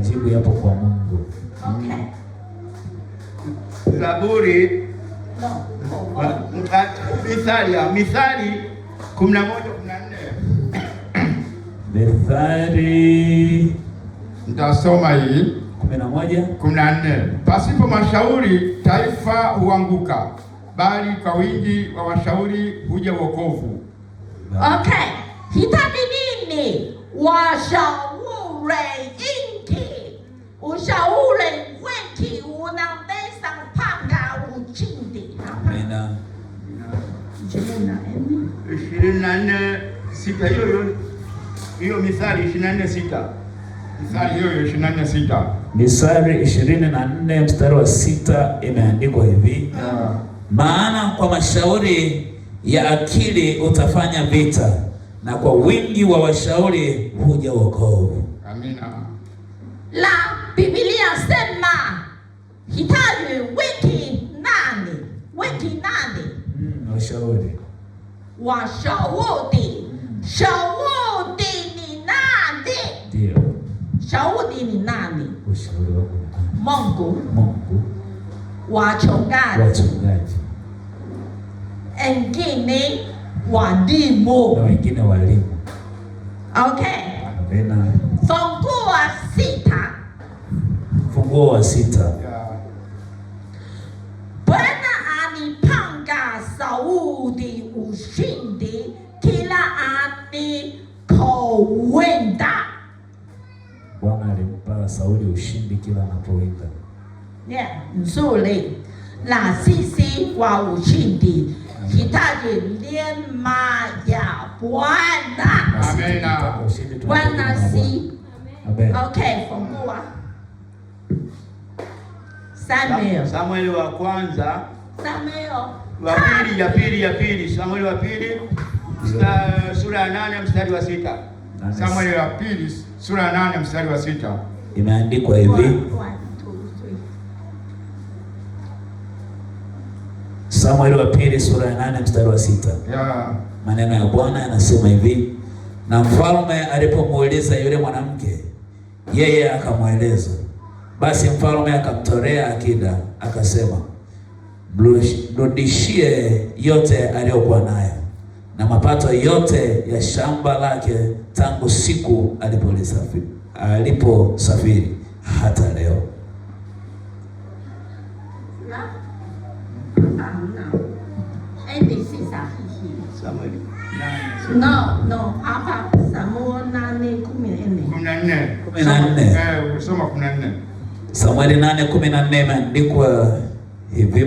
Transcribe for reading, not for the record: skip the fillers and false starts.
Majibu yapo kwa Mungu. Okay. Zaburi Mithali 11:14. Mithali Nitasoma hii 11:14. Pasipo mashauri taifa huanguka, bali kwa wingi wa washauri huja wokovu. Okay. Hitaji nini? Washauri ingi. Ushauri wengi unaweza kupanga ushindi. Amina. 24:6 hiyo Mithali 24:6. Mithali hiyo 24:6. Mithali 24 mstari wa 6 imeandikwa hivi. Maana kwa mashauri ya akili utafanya vita, na kwa wingi wa washauri huja wokovu. Amina. La Biblia sema hitaji wengi nani? Wengi nani? Washauri. Washauri. Shauri ni nani? Ndio. Shauri ni nani? Ushauri wa Mungu. Mungu. Wachungaji. Wengine walimu. Na wengine walimu. Okay. Amina. Funguo wa 6. Bwana alipanga Sauli ushindi kila anapoenda. Bwana alimpa Sauli ushindi kila anapoenda. Nzuri. Na sisi wa ushindi hitaji neema ya Bwana. Amina. Bwana si. Amen. Okay, fungua. Samueli wa kwanza. Samueli. Ya pili. Samueli wa pili sura ya 8 mstari wa 6. Samueli wa pili sura ya 8 mstari wa 6. Imeandikwa hivi. Samueli wa pili sura ya 8 mstari wa 6. Maneno ya Bwana yanasema hivi. Na mfalme alipomuuliza yule mwanamke, yeye akamweleza. Basi mfalme akamtolea akida, akasema, mrudishie yote aliyokuwa nayo na mapato yote ya shamba lake tangu siku aliposafiri hata leo. No, hapa Samueli 8:14. Soma 14. Samueli 8:14 imeandikwa hivi.